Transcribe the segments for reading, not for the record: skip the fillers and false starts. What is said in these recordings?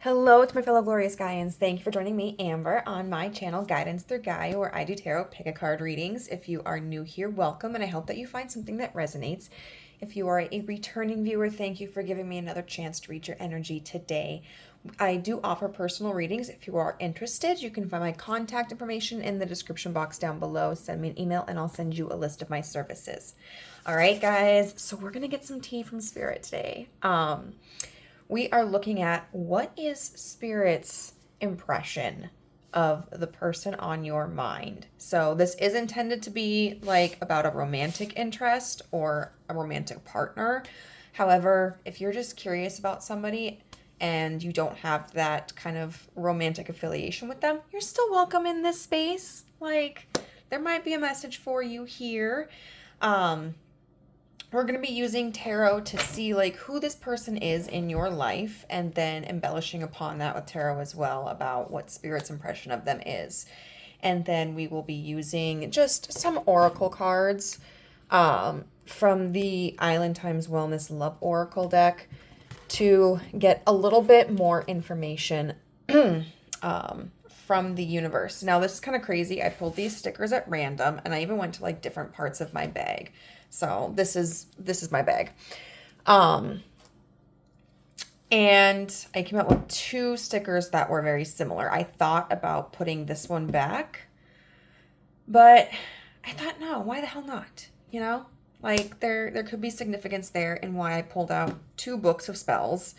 Hello to my fellow glorious Gaians. Thank you for joining me, Amber, on my channel, Guidance Through Gaia, where I do tarot pick a card readings. If you are new here, welcome, and I hope that you find something that resonates. If you are a returning viewer, thank you for giving me another chance to read your energy today. I do offer personal readings. If you are interested, you can find my contact information in the description box down below. Send me an email and I'll send you a list of my services. All right, guys, so we're going to get some tea from Spirit today. We are looking at what is Spirit's impression of the person on your mind. So this is intended to be like about a romantic interest or a romantic partner. However, if you're just curious about somebody and you don't have that kind of romantic affiliation with them, you're still welcome in this space. Like, there might be a message for you here. We're going to be using tarot to see like who this person is in your life, and then embellishing upon that with tarot as well about what Spirit's impression of them is. And then we will be using just some oracle cards from the Island Times Wellness Love Oracle deck to get a little bit more information from the universe. Now, this is kind of crazy. I pulled these stickers at random, and I even went to like different parts of my bag. So this is my bag. And I came up with two stickers that were very similar. I thought about putting this one back, but I thought, no, why the hell not? You know, like there could be significance there in why I pulled out two books of spells,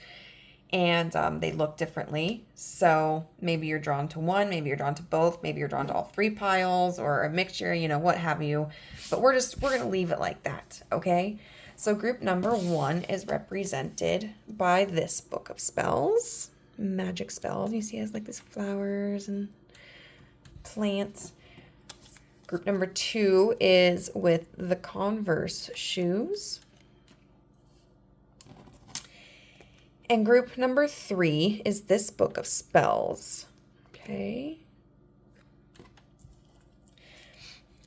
and they look differently. So maybe you're drawn to one, maybe you're drawn to both, maybe you're drawn to all three piles or a mixture, you know, what have you. But we're going to leave it like that, okay? So group number one is represented by this book of spells, magic spells. You see it has like these flowers and plants. Group number two is with the Converse shoes. And group number three is this book of spells. Okay.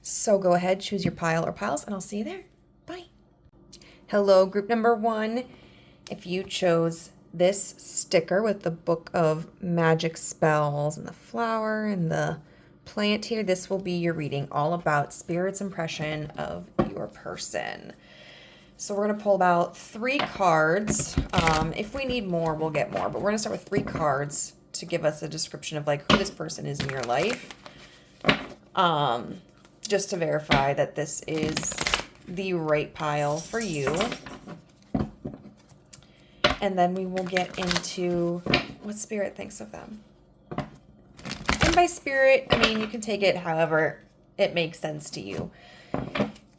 So go ahead, choose your pile or piles, and I'll see you there. Bye. Hello, group number one. If you chose this sticker with the book of magic spells and the flower and the plant here, this will be your reading all about Spirit's impression of your person. So we're going to pull about 3 cards. If we need more, we'll get more. But we're going to start with 3 cards to give us a description of like who this person is in your life. Just to verify that this is the right pile for you. And then we will get into what Spirit thinks of them. And by Spirit, I mean, you can take it however it makes sense to you.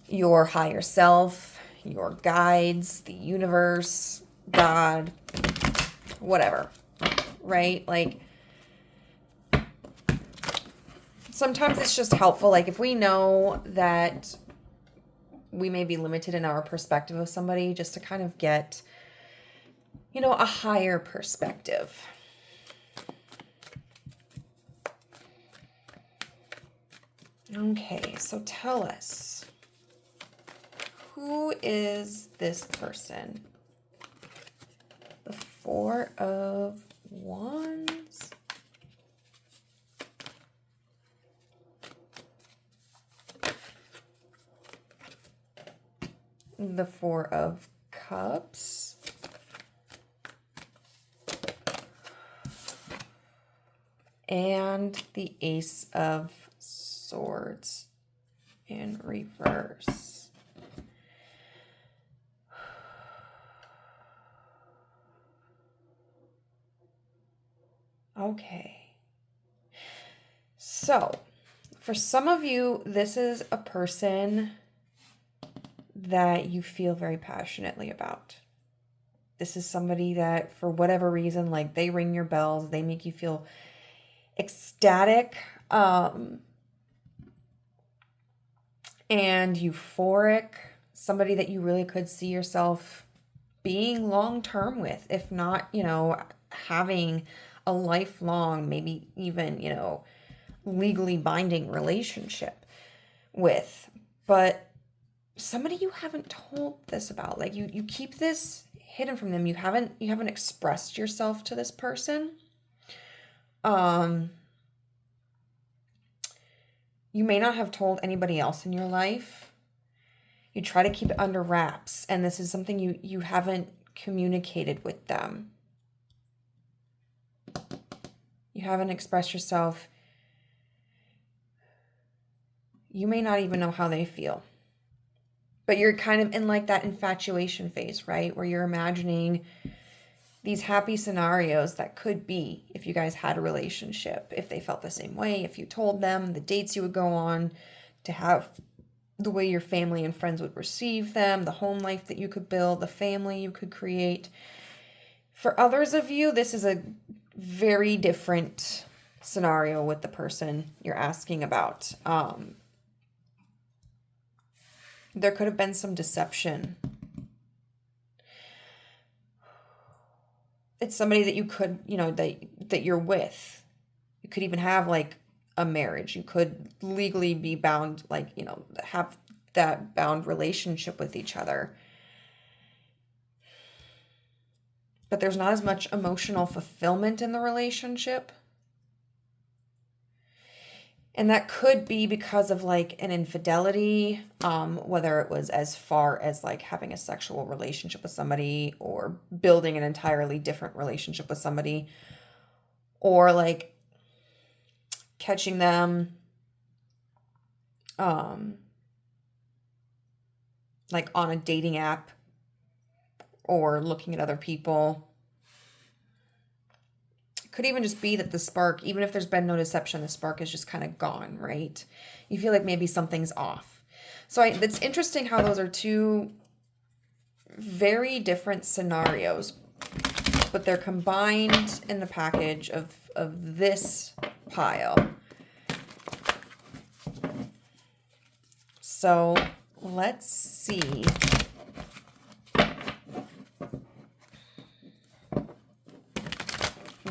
Your higher self, your guides, the universe, God, whatever, right? Like, sometimes it's just helpful. Like, if we know that we may be limited in our perspective of somebody, just to kind of get, you know, a higher perspective. Okay, so tell us. Who is this person? The 4 of Wands. The 4 of Cups. And the Ace of Swords in reverse. Okay, so for some of you, this is a person that you feel very passionately about. This is somebody that, for whatever reason, like they ring your bells, they make you feel ecstatic and euphoric. Somebody that you really could see yourself being long-term with, if not, you know, having a lifelong, maybe even, you know, legally binding relationship with. But somebody you haven't told this about, like you keep this hidden from them. You haven't expressed yourself to this person. You may not have told anybody else in your life. You try to keep it under wraps, and this is something you haven't communicated with them. You haven't expressed yourself. You may not even know how they feel. But you're kind of in like that infatuation phase, right? Where you're imagining these happy scenarios that could be if you guys had a relationship, if they felt the same way, if you told them, the dates you would go on, to have the way your family and friends would receive them, the home life that you could build, the family you could create. For others of you, this is a very different scenario with the person you're asking about. There could have been some deception. It's somebody that you could, that you're with. You could even have like a marriage. You could legally be bound, have that bound relationship with each other. But there's not as much emotional fulfillment in the relationship. And that could be because of like an infidelity, whether it was as far as like having a sexual relationship with somebody or building an entirely different relationship with somebody, or like catching them like on a dating app or looking at other people. Could even just be that the spark, even if there's been no deception, the spark is just kind of gone, right? You feel like maybe something's off. So it's interesting how those are two very different scenarios, but they're combined in the package of this pile. So let's see.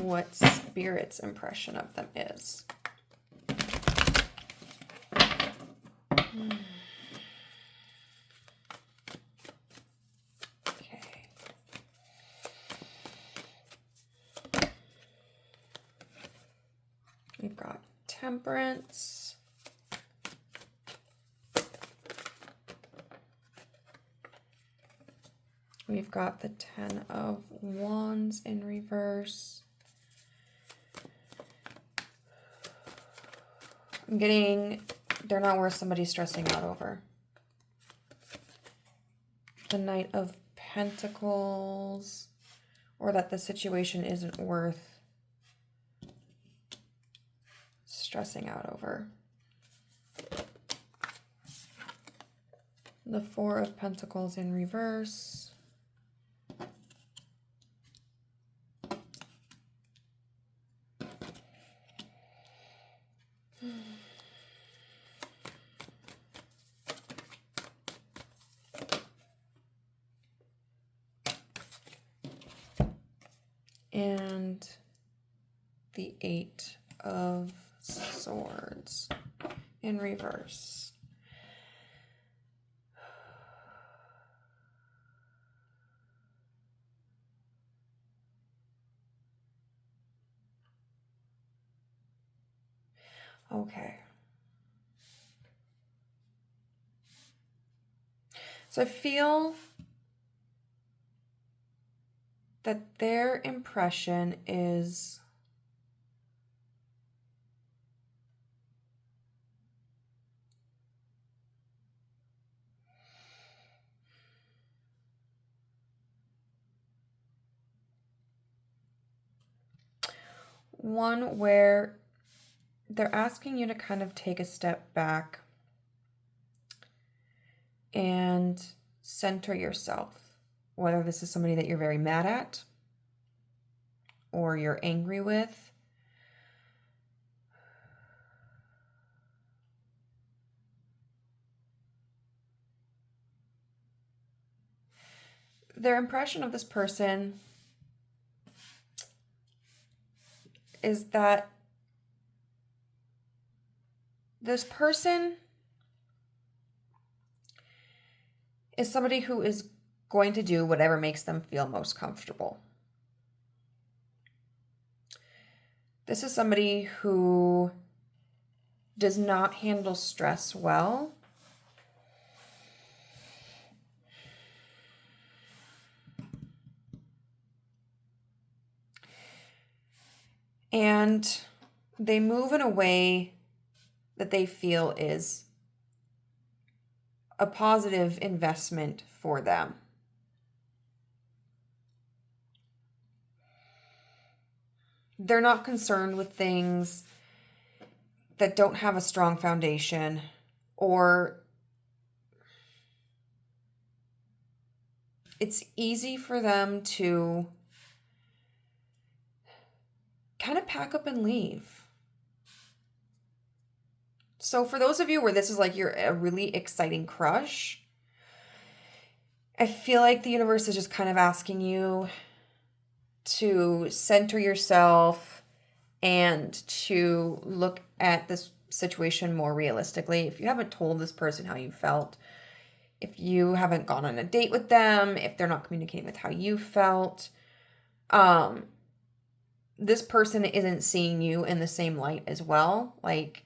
What Spirit's impression of them is. Okay. We've got Temperance. We've got the Ten of Wands in reverse. I'm getting, they're not worth somebody stressing out over. The Knight of Pentacles, or that the situation isn't worth stressing out over. The Four of Pentacles in reverse. And the Eight of Swords in reverse. Okay. So I feel that their impression is one where they're asking you to kind of take a step back and center yourself. Whether this is somebody that you're very mad at or you're angry with. Their impression of this person is that this person is somebody who is going to do whatever makes them feel most comfortable. This is somebody who does not handle stress well. And they move in a way that they feel is a positive investment for them. They're not concerned with things that don't have a strong foundation, or it's easy for them to kind of pack up and leave. So for those of you where this is like a really exciting crush, I feel like the universe is just kind of asking you to center yourself and to look at this situation more realistically. If you haven't told this person how you felt, if you haven't gone on a date with them, if they're not communicating with how you felt, this person isn't seeing you in the same light as well. Like,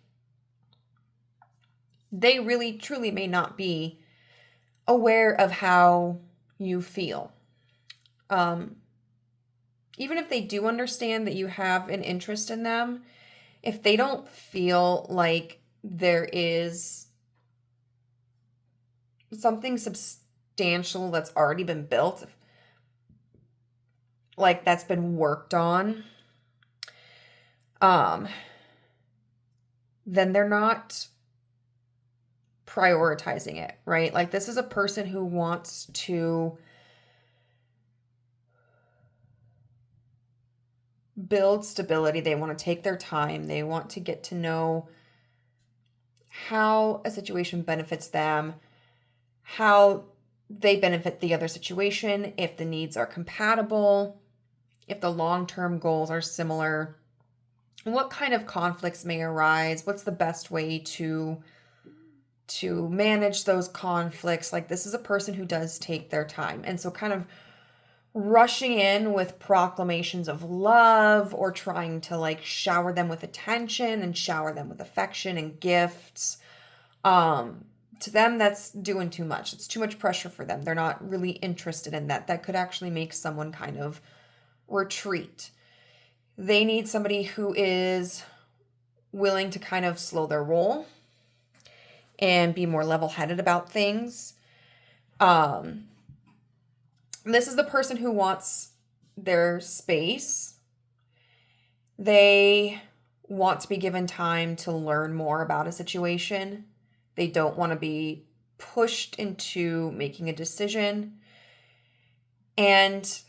they really truly may not be aware of how you feel. Even if they do understand that you have an interest in them, if they don't feel like there is something substantial that's already been built, like that's been worked on, then they're not prioritizing it, right? Like, this is a person who wants to build stability. They want to take their time. They want to get to know how a situation benefits them, how they benefit the other situation, if the needs are compatible, if the long-term goals are similar, what kind of conflicts may arise, what's the best way to manage those conflicts. Like, this is a person who does take their time. And so kind of rushing in with proclamations of love, or trying to like shower them with attention and shower them with affection and gifts, to them, that's doing too much. It's too much pressure for them. They're not really interested in that. That could actually make someone kind of retreat. They need somebody who is willing to kind of slow their roll and be more level-headed about things. This is the person who wants their space. They want to be given time to learn more about a situation. They don't want to be pushed into making a decision. And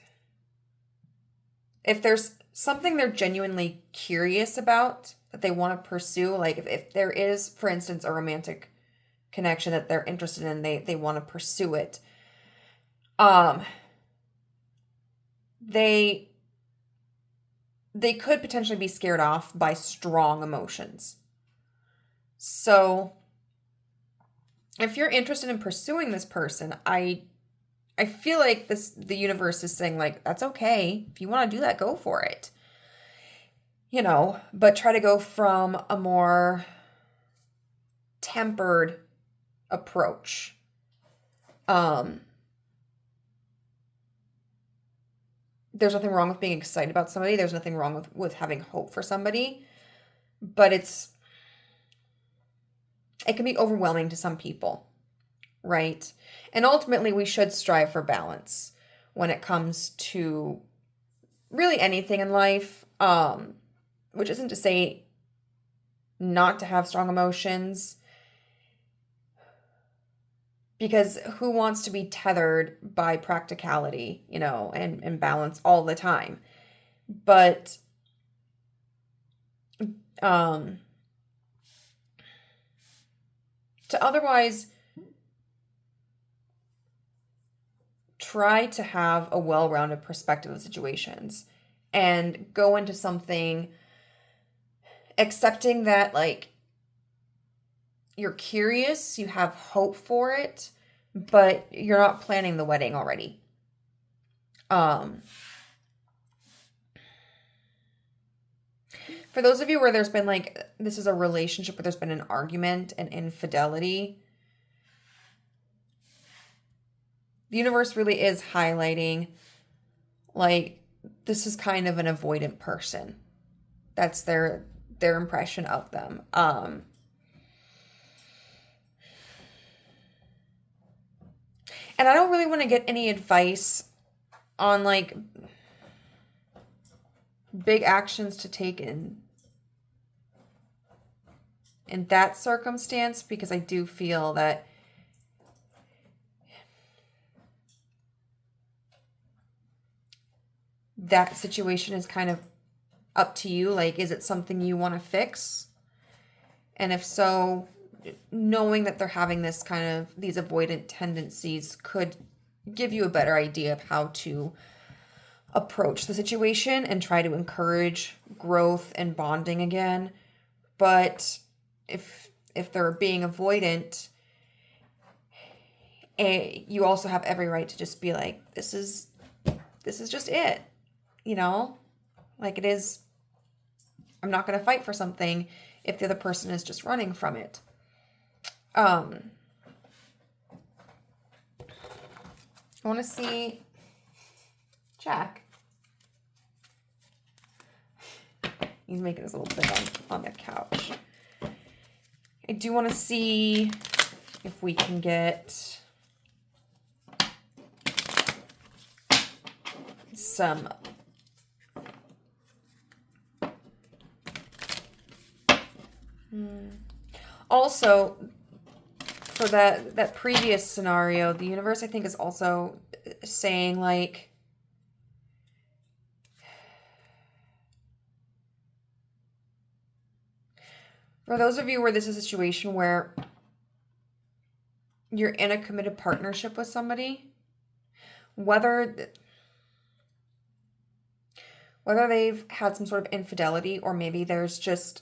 if there's something they're genuinely curious about that they want to pursue, like if there is, for instance, a romantic connection that they're interested in, they want to pursue it. They could potentially be scared off by strong emotions. So if you're interested in pursuing this person, I feel like the universe is saying, like, that's okay. If you want to do that, go for it. You know, but try to go from a more tempered approach. There's nothing wrong with being excited about somebody. There's nothing wrong with having hope for somebody. But it can be overwhelming to some people, right? And ultimately, we should strive for balance when it comes to really anything in life, which isn't to say not to have strong emotions, because who wants to be tethered by practicality, you know, and balance all the time? But to otherwise try to have a well-rounded perspective of situations and go into something accepting that, like, you're curious, you have hope for it, but you're not planning the wedding already. For those of you where there's been like, this is a relationship where there's been an argument and infidelity, the universe really is highlighting like this is kind of an avoidant person. That's their impression of them. And I don't really want to get any advice on like big actions to take in that circumstance, because I do feel that that situation is kind of up to you. Like, is it something you want to fix? And if so, knowing that they're having this kind of, these avoidant tendencies could give you a better idea of how to approach the situation and try to encourage growth and bonding again. But if they're being avoidant, you also have every right to just be like, this is just it, you know? Like, it is, I'm not going to fight for something if the other person is just running from it. I want to see Jack. He's making his little bed on the couch. I do want to see if we can get some also, for that previous scenario, the universe, I think, is also saying, like, for those of you where this is a situation where you're in a committed partnership with somebody, whether they've had some sort of infidelity, or maybe there's just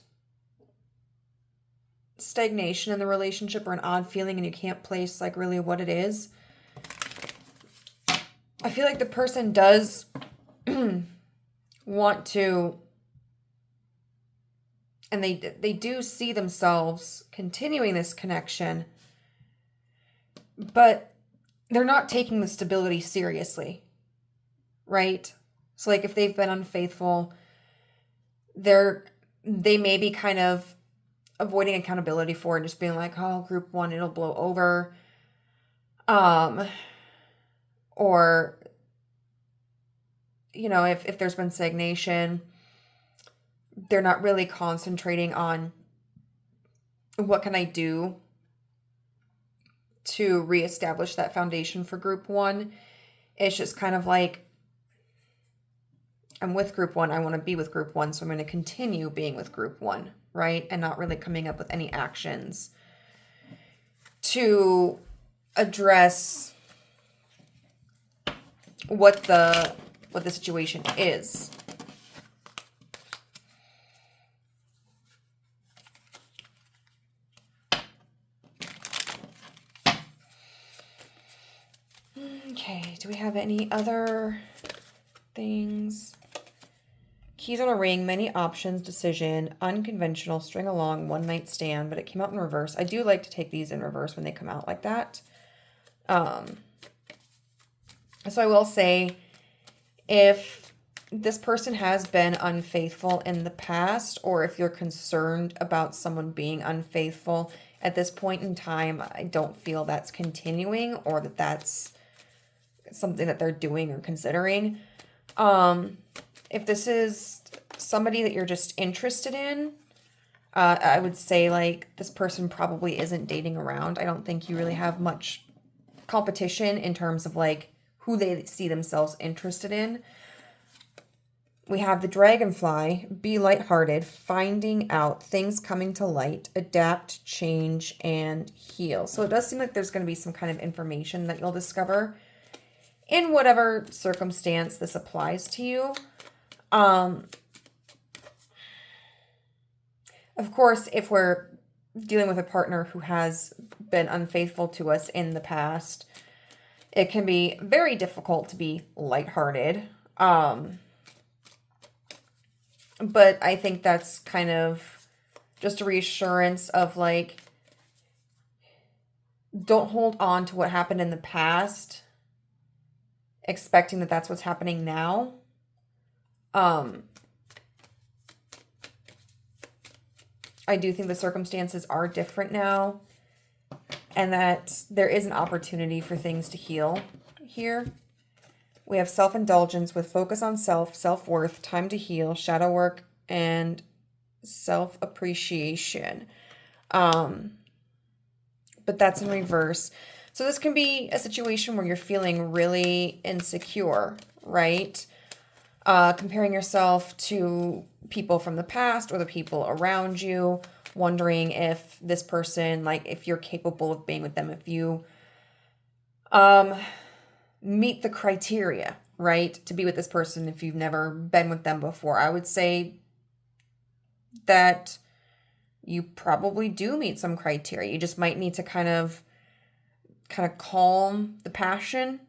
stagnation in the relationship or an odd feeling and you can't place like really what it is, I feel like the person does want to, and they do see themselves continuing this connection, but they're not taking the stability seriously, right? So like if they've been unfaithful, they may be kind of avoiding accountability for it, just being like, oh, group one, it'll blow over. Or, you know, if there's been stagnation, they're not really concentrating on what can I do to reestablish that foundation for group one. It's just kind of like, I'm with group one, I want to be with group one, so I'm going to continue being with group one, right? And not really coming up with any actions to address what the situation is. Okay, do we have any other things? Keys on a ring, many options, decision, unconventional, string along, one night stand, but it came out in reverse. I do like to take these in reverse when they come out like that. So I will say, if this person has been unfaithful in the past, or if you're concerned about someone being unfaithful at this point in time, I don't feel that's continuing, or that that's something that they're doing or considering. If this is somebody that you're just interested in, I would say, like, this person probably isn't dating around. I don't think you really have much competition in terms of, like, who they see themselves interested in. We have the dragonfly, be lighthearted, finding out, things coming to light, adapt, change, and heal. So it does seem like there's going to be some kind of information that you'll discover in whatever circumstance this applies to you. Of course, if we're dealing with a partner who has been unfaithful to us in the past, it can be very difficult to be lighthearted. But I think that's kind of just a reassurance of like, don't hold on to what happened in the past, expecting that that's what's happening now. I do think the circumstances are different now, and that there is an opportunity for things to heal here. We have self-indulgence with focus on self, self-worth, time to heal, shadow work, and self-appreciation. But that's in reverse. So this can be a situation where you're feeling really insecure, right? Comparing yourself to people from the past or the people around you, wondering if this person, like if you're capable of being with them, if you meet the criteria, right, to be with this person if you've never been with them before. I would say that you probably do meet some criteria. You just might need to kind of calm the passion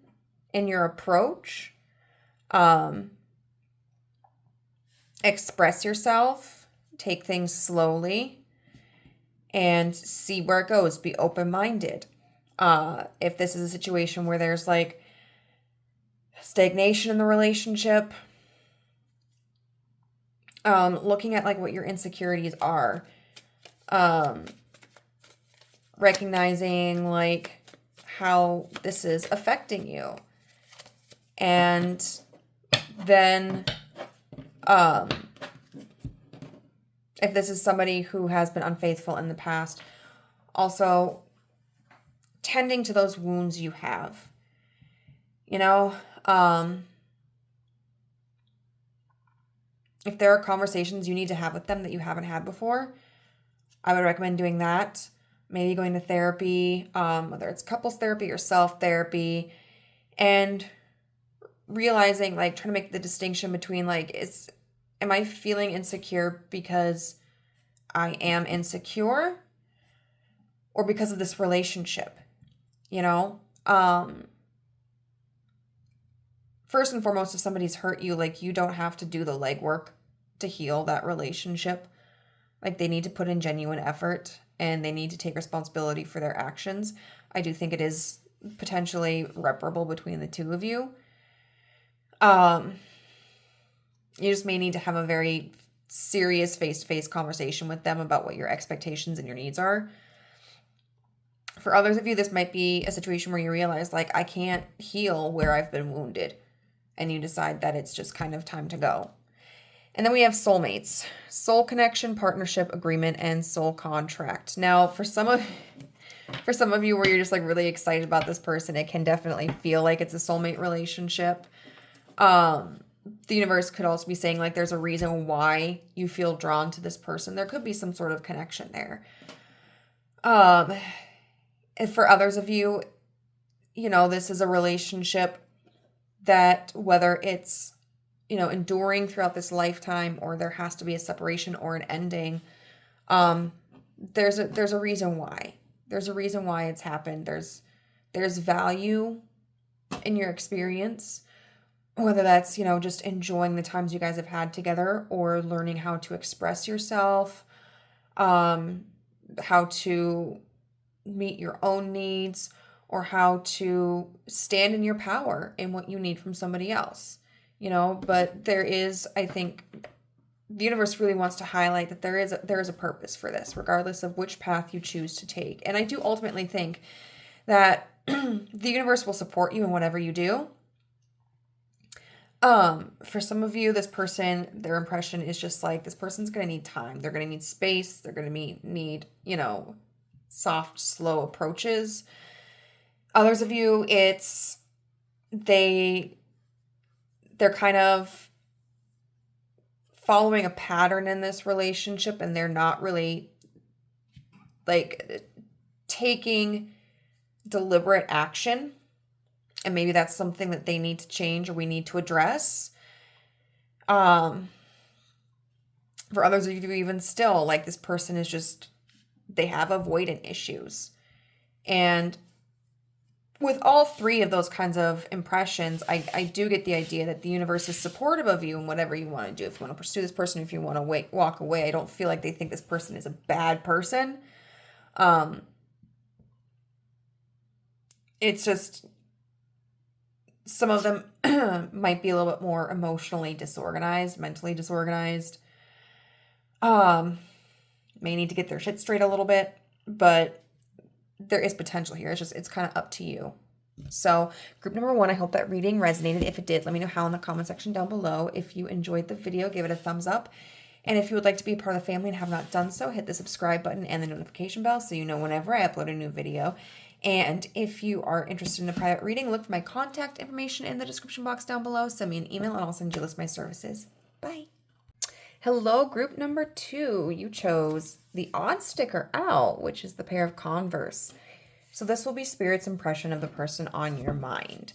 in your approach. Express yourself, take things slowly, and see where it goes. Be open-minded. If this is a situation where there's like stagnation in the relationship, looking at like what your insecurities are, recognizing like how this is affecting you, and then if this is somebody who has been unfaithful in the past, also tending to those wounds you have, you know, if there are conversations you need to have with them that you haven't had before, I would recommend doing that. Maybe going to therapy, whether it's couples therapy or self-therapy, and realizing, like, trying to make the distinction between, like, am I feeling insecure because I am insecure or because of this relationship, you know? First and foremost, if somebody's hurt you, like, you don't have to do the legwork to heal that relationship. Like, they need to put in genuine effort and they need to take responsibility for their actions. I do think it is potentially reparable between the two of you. You just may need to have a very serious face-to-face conversation with them about what your expectations and your needs are. For others of you, this might be a situation where you realize, like, I can't heal where I've been wounded. And you decide that it's just kind of time to go. And then we have soulmates, soul connection, partnership, agreement, and soul contract. Now, for some of you where you're just like really excited about this person, it can definitely feel like it's a soulmate relationship. The universe could also be saying like there's a reason why you feel drawn to this person. There could be some sort of connection there. And for others of you, you know, this is a relationship that whether it's, you know, enduring throughout this lifetime or there has to be a separation or an ending, there's a reason why. There's a reason why it's happened. There's value in your experience, whether that's, you know, just enjoying the times you guys have had together or learning how to express yourself, how to meet your own needs, or how to stand in your power in what you need from somebody else, you know. But there is, I think, the universe really wants to highlight that there is a purpose for this, regardless of which path you choose to take. And I do ultimately think that the universe will support you in whatever you do. For some of you, this person, their impression is just like, this person's going to need time. They're going to need space. They're going to need, you know, soft, slow approaches. Others of you, it's they're kind of following a pattern in this relationship and they're not really like taking deliberate action. And maybe that's something that they need to change or we need to address. For others of you, even still, like this person is just, they have avoidant issues. And with all three of those kinds of impressions, I do get the idea that the universe is supportive of you in whatever you want to do. If you want to pursue this person, if you want to walk away, I don't feel like they think this person is a bad person. It's just some of them might be a little bit more emotionally disorganized, mentally disorganized. May need to get their shit straight a little bit, but there is potential here. It's kind of up to you. So group number 1, I hope that reading resonated. If it did, let me know how in the comment section down below. If you enjoyed the video, give it a thumbs up. And if you would like to be a part of the family and have not done so, hit the subscribe button and the notification bell so you know whenever I upload a new video. And if you are interested in a private reading, look for my contact information in the description box down below. Send me an email and I'll send you a list of my services. Bye. Hello, group number 2. You chose the odd sticker out, which is the pair of Converse. So this will be Spirit's impression of the person on your mind.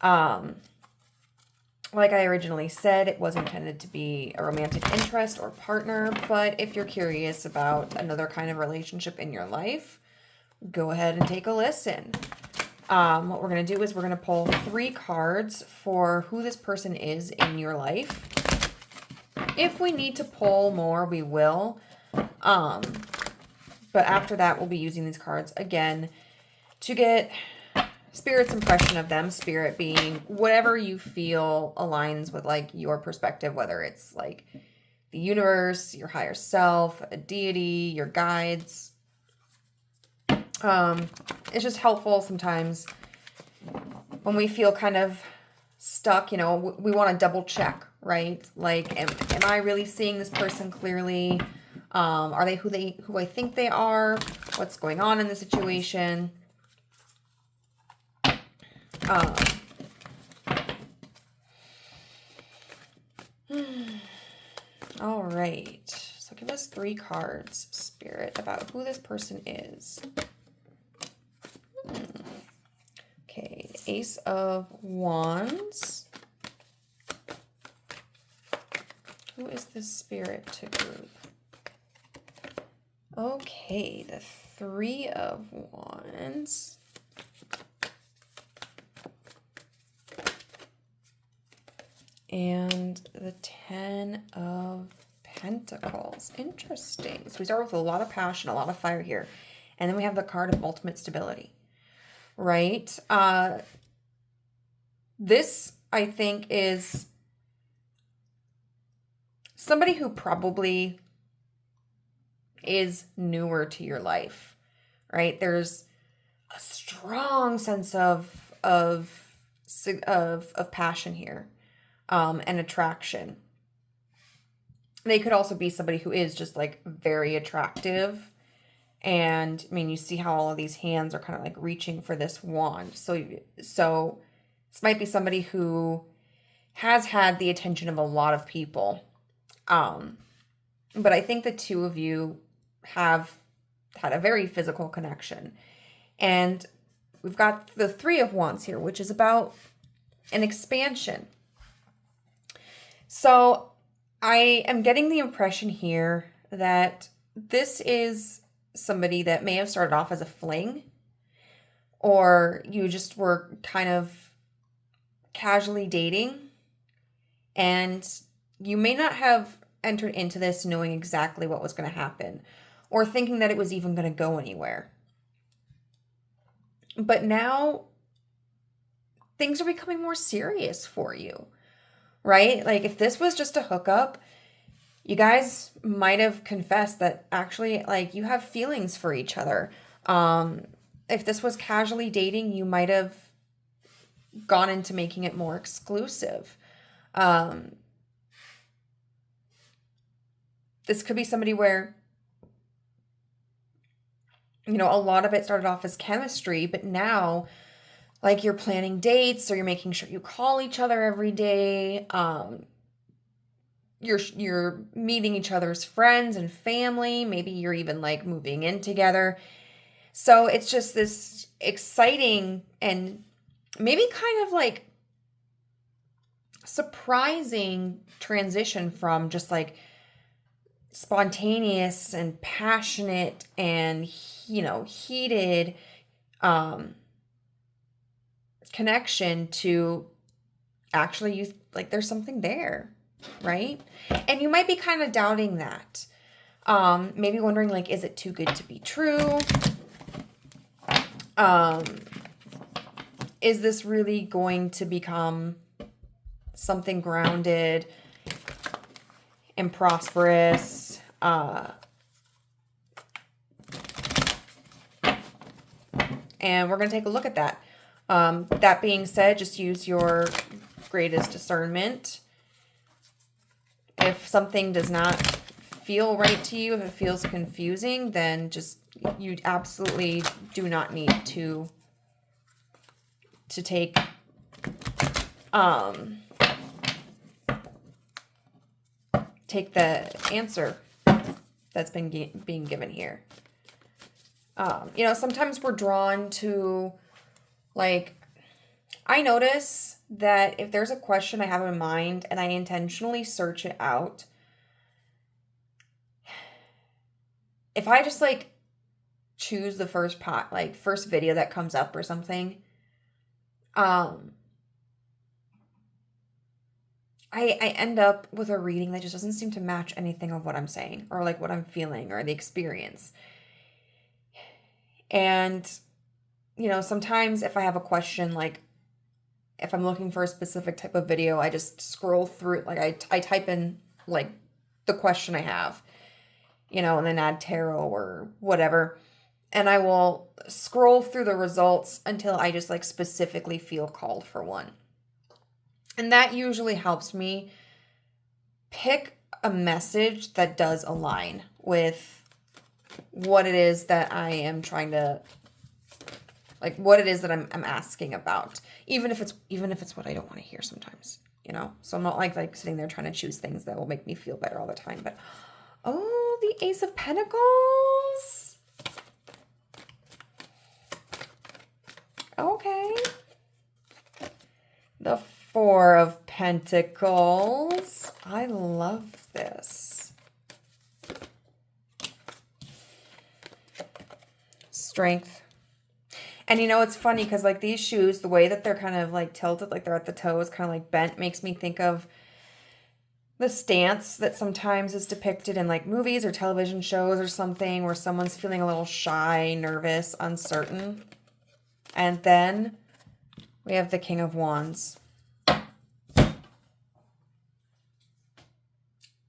Like I originally said, it was intended to be a romantic interest or partner, but if you're curious about another kind of relationship in your life, go ahead and take a listen. What we're going to do is we're going to pull 3 cards for who this person is in your life. If we need to pull more, we will. But after that, we'll be using these cards again to get Spirit's impression of them. Spirit being whatever you feel aligns with like your perspective, whether it's like the universe, your higher self, a deity, your guides. It's just helpful sometimes when we feel kind of stuck, you know, we want to double check, right? Like, am I really seeing this person clearly? Are they who I think they are? What's going on in the situation? All right. So give us 3 cards, Spirit, about who this person is. Okay, Ace of Wands. Who is this Spirit to group? Okay, the 3 of Wands. And the 10 of Pentacles. Interesting. So we start with a lot of passion, a lot of fire here. And then we have the card of ultimate stability. Right? This, I think, is somebody who probably is newer to your life, right? There's a strong sense of passion here, and attraction. They could also be somebody who is just like very attractive. And I mean, you see how all of these hands are kind of like reaching for this wand. So this might be somebody who has had the attention of a lot of people. But I think the 2 of you have had a very physical connection. And we've got the 3 of Wands here, which is about an expansion. So I am getting the impression here that this is somebody that may have started off as a fling, or you just were kind of casually dating, and you may not have entered into this knowing exactly what was going to happen or thinking that it was even going to go anywhere. But now things are becoming more serious for you, right? Like if this was just a hookup, you guys might have confessed that actually, like, you have feelings for each other. If this was casually dating, you might have gone into making it more exclusive. This could be somebody where, you know, a lot of it started off as chemistry, but now, like, you're planning dates, or you're making sure you call each other every day. You're meeting each other's friends and family. Maybe you're even like moving in together. So it's just this exciting and maybe kind of like surprising transition from just like spontaneous and passionate and, you know, heated, connection to actually you like there's something there, right? And you might be kind of doubting that. Maybe wondering like, is it too good to be true? Is this really going to become something grounded and prosperous? And we're going to take a look at that. That being said, just use your greatest discernment. If something does not feel right to you, if it feels confusing, then just you absolutely do not need to take take the answer that's been being given here. You know, sometimes we're drawn to, like, I notice that if there's a question I have in mind and I intentionally search it out, if I just like choose the first first video that comes up or something, I end up with a reading that just doesn't seem to match anything of what I'm saying or like what I'm feeling or the experience. And, you know, sometimes if I have a question, like if I'm looking for a specific type of video, I just scroll through it. Like I type in like the question I have, you know, and then add tarot or whatever. And I will scroll through the results until I just like specifically feel called for one. And that usually helps me pick a message that does align with what it is that I am trying to, like what it is that I'm asking about, even if it's what I don't want to hear sometimes, you know. So I'm not like sitting there trying to choose things that will make me feel better all the time. But oh, the Ace of Pentacles. Okay. The Four of Pentacles. I love this. Strength. And you know, it's funny because like these shoes, the way that they're kind of like tilted, like they're at the toes, kind of like bent, makes me think of the stance that sometimes is depicted in like movies or television shows or something where someone's feeling a little shy, nervous, uncertain. And then we have the King of Wands.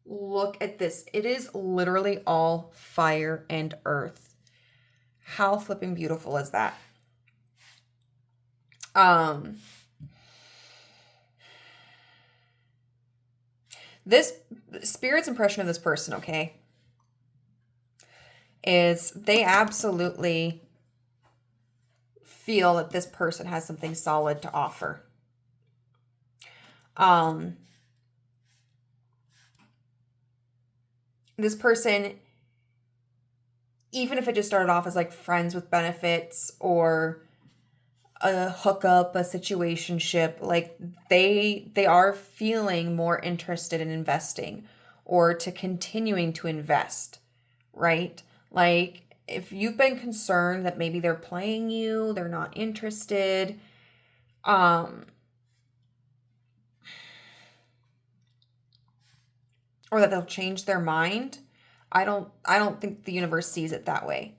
Look at this. It is literally all fire and earth. How flipping beautiful is that? This Spirit's impression of this person, okay, is they absolutely feel that this person has something solid to offer. This person, even if it just started off as like friends with benefits or a hookup, a situationship, like they are feeling more interested in investing or to continuing to invest, right? Like if you've been concerned that maybe they're playing you, they're not interested, or that they'll change their mind, I don't think the universe sees it that way.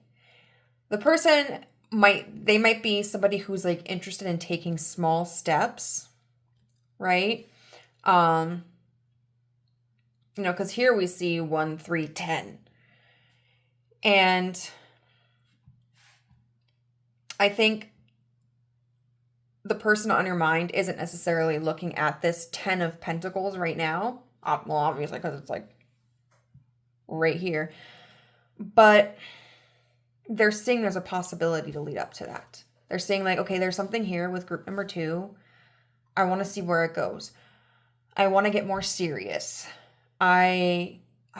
The person might be somebody who's like interested in taking small steps, right? You know, because here we see 1, 3, 10. And I think the person on your mind isn't necessarily looking at this 10 of Pentacles right now. Well, obviously, because it's like right here. But they're seeing there's a possibility to lead up to that. They're saying like, okay, there's something here with group number 2. I want to see where it goes. I want to get more serious. I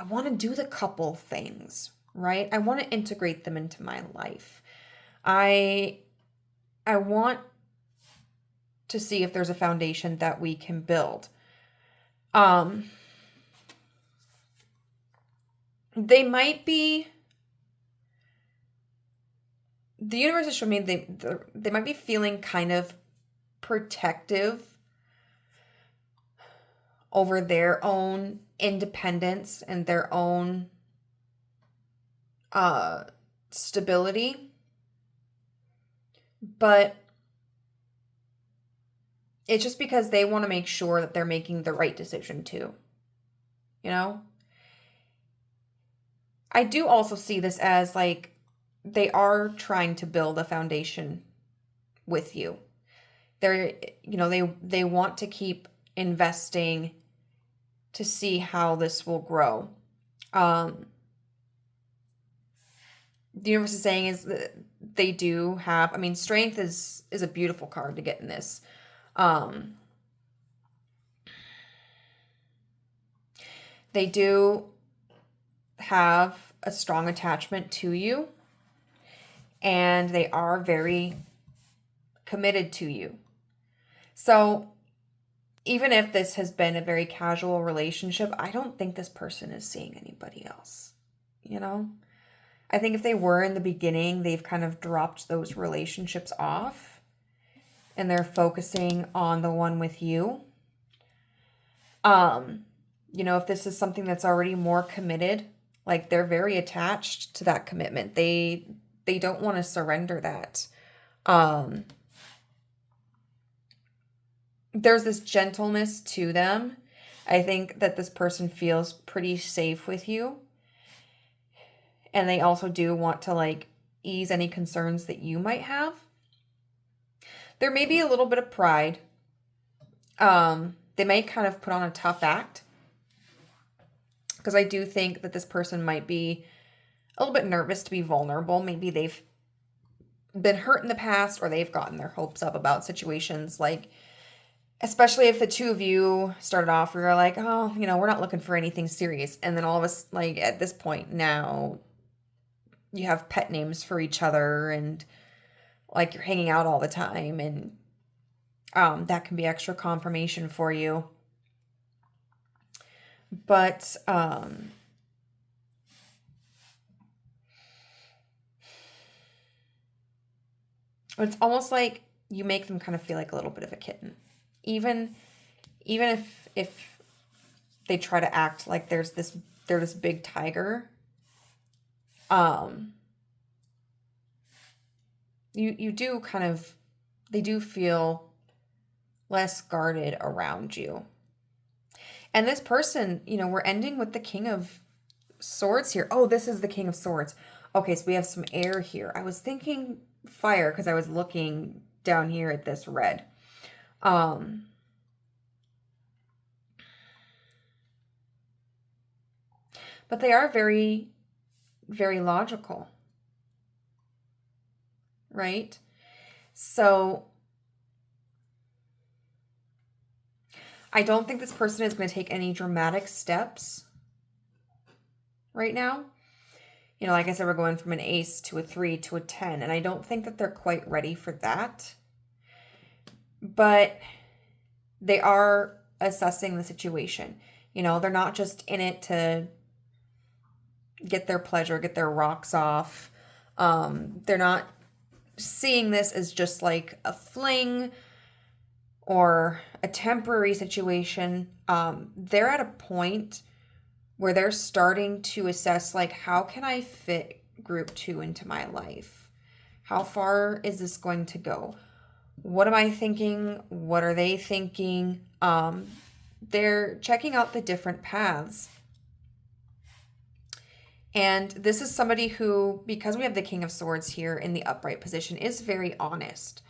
want to do the couple things, right? I want to integrate them into my life. I want to see if there's a foundation that we can build. They might be, the universe has shown me they might be feeling kind of protective over their own independence and their own stability. But it's just because they want to make sure that they're making the right decision too. You know? I do also see this as like they are trying to build a foundation with you. They're, they want to keep investing to see how this will grow. The universe is saying is that they do have, strength is a beautiful card to get in this. They do have a strong attachment to you, and they are very committed to you. So even if this has been a very casual relationship, I don't think this person is seeing anybody else, I think if they were in the beginning, they've kind of dropped those relationships off and they're focusing on the one with you. If this is something that's already more committed, like they're very attached to that commitment. They don't want to surrender that. There's this gentleness to them. I think that this person feels pretty safe with you. And they also do want to like ease any concerns that you might have. There may be a little bit of pride. They may kind of put on a tough act. Because I do think that this person might be a little bit nervous to be vulnerable. Maybe they've been hurt in the past, or they've gotten their hopes up about situations, like, especially if the two of you started off where you're like, oh, we're not looking for anything serious. And then all of us, like, at this point now, you have pet names for each other and like you're hanging out all the time, and that can be extra confirmation for you. But it's almost like you make them kind of feel like a little bit of a kitten. Even if they try to act like they're this big tiger, you do kind of, they do feel less guarded around you. And this person, we're ending with the King of Swords here. Oh, this is the King of Swords. Okay, so we have some air here. I was thinking fire because I was looking down here at this red. But they are very, very logical, right? So I don't think this person is going to take any dramatic steps right now. Like I said, we're going from an ace to a 3 to a 10, and I don't think that they're quite ready for that. But they are assessing the situation. They're not just in it to get their pleasure, get their rocks off. They're not seeing this as just like a fling or a temporary situation. They're at a point where they're starting to assess, like, how can I fit group 2 into my life? How far is this going to go? What am I thinking? What are they thinking? They're checking out the different paths. And this is somebody who, because we have the King of Swords here in the upright position, is very honest.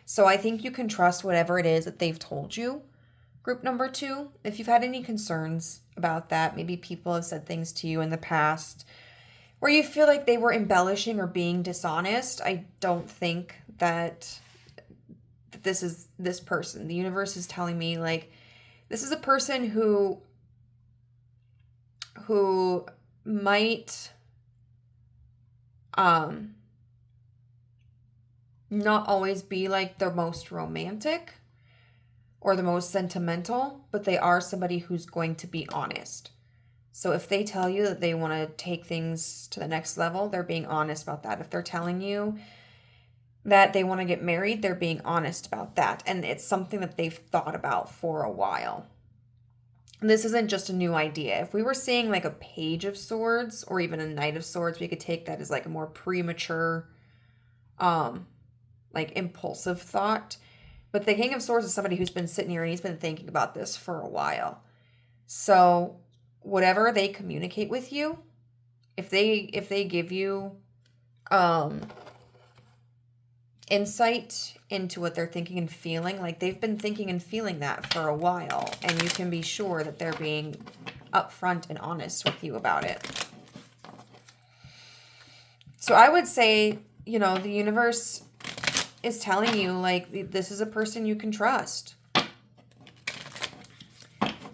So I think you can trust whatever it is that they've told you, group number 2. If you've had any concerns about that, maybe people have said things to you in the past where you feel like they were embellishing or being dishonest, I don't think that this is this person. The universe is telling me, like, this is a person who might not always be like the most romantic or the most sentimental, but they are somebody who's going to be honest. So if they tell you that they want to take things to the next level, they're being honest about that. If they're telling you that they want to get married, they're being honest about that. And it's something that they've thought about for a while. This isn't just a new idea. If we were seeing like a Page of Swords or even a Knight of Swords, we could take that as like a more premature, like impulsive thought. But the King of Swords is somebody who's been sitting here and he's been thinking about this for a while. So whatever they communicate with you, if they give you insight into what they're thinking and feeling, like they've been thinking and feeling that for a while, and you can be sure that they're being upfront and honest with you about it. So I would say, you know, the universe is telling you, like, this is a person you can trust.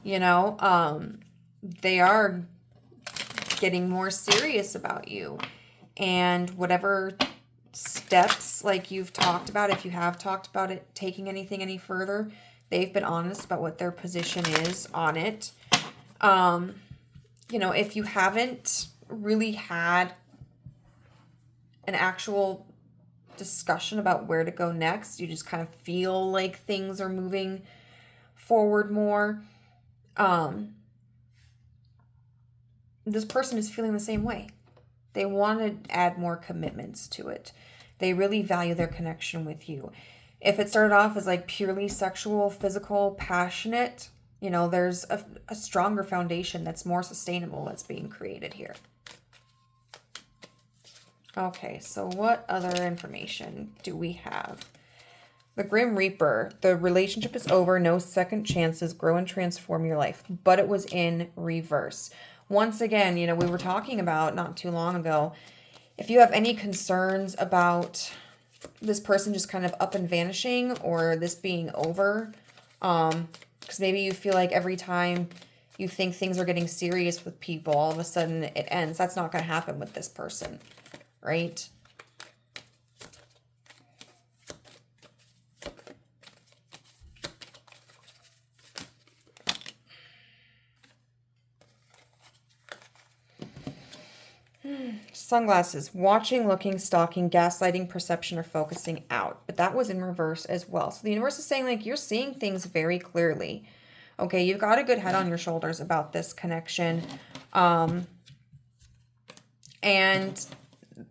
You know, they are getting more serious about you, and whatever steps, like you've talked about, if you have talked about it, taking anything any further, they've been honest about what their position is on it. You know, if you haven't really had an actual discussion about where to go next, you just kind of feel like things are moving forward more, this person is feeling the same way. They want to add more commitments to it. They really value their connection with you. If it started off as like purely sexual, physical, passionate, you know, there's a stronger foundation that's more sustainable that's being created here. Okay, so what other information do we have? The Grim Reaper. The relationship is over. No second chances. Grow and transform your life. But it was in reverse. Once again, you know, we were talking about not too long ago, if you have any concerns about this person just kind of up and vanishing or this being over, because maybe you feel like every time you think things are getting serious with people, all of a sudden it ends. That's not going to happen with this person, right? Sunglasses. Watching, looking, stalking, gaslighting, perception, or focusing out. But that was in reverse as well. So the universe is saying, like, you're seeing things very clearly. Okay, you've got a good head on your shoulders about this connection. And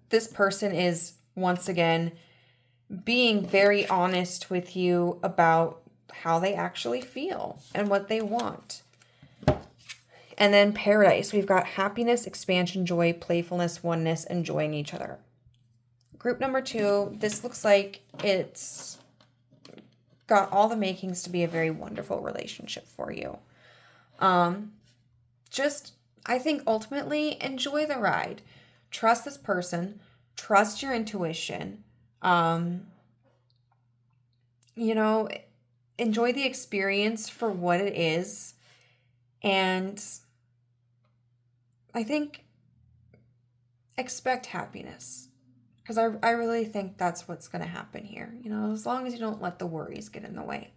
this person is, once again, being very honest with you about how they actually feel and what they want. And then Paradise, we've got happiness, expansion, joy, playfulness, oneness, enjoying each other. Group number 2, this looks like it's got all the makings to be a very wonderful relationship for you. Just, I think ultimately enjoy the ride. Trust this person. Trust your intuition. You know, enjoy the experience for what it is. And I think expect happiness, because I really think that's what's going to happen here. You know, as long as you don't let the worries get in the way.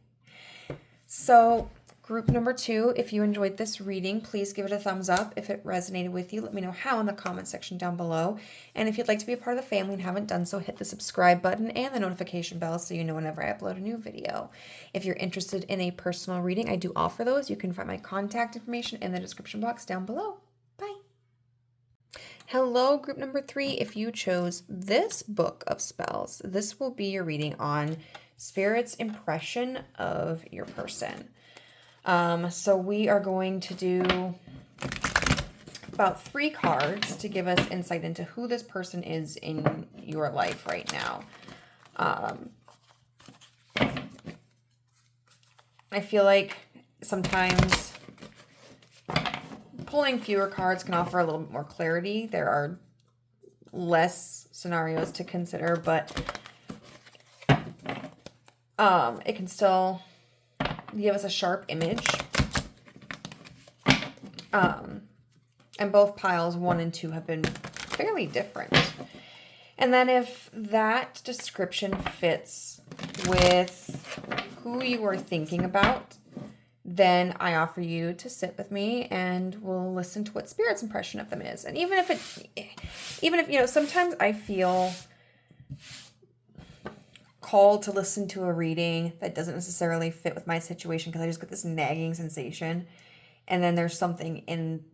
So group number 2, if you enjoyed this reading, please give it a thumbs up. If it resonated with you, let me know how in the comment section down below. And if you'd like to be a part of the family and haven't done so, hit the subscribe button and the notification bell so you know whenever I upload a new video. If you're interested in a personal reading, I do offer those. You can find my contact information in the description box down below. Bye. Hello, group number 3. If you chose this book of spells, this will be your reading on Spirit's impression of your person. So we are going to do about 3 cards to give us insight into who this person is in your life right now. I feel like sometimes pulling fewer cards can offer a little bit more clarity. There are less scenarios to consider, but it can still give us a sharp image. And both piles 1 and 2 have been fairly different. And then if that description fits with who you are thinking about, then I offer you to sit with me and we'll listen to what Spirit's impression of them is. And even if, you know, sometimes I feel called to listen to a reading that doesn't necessarily fit with my situation because I just get this nagging sensation. And then there's something in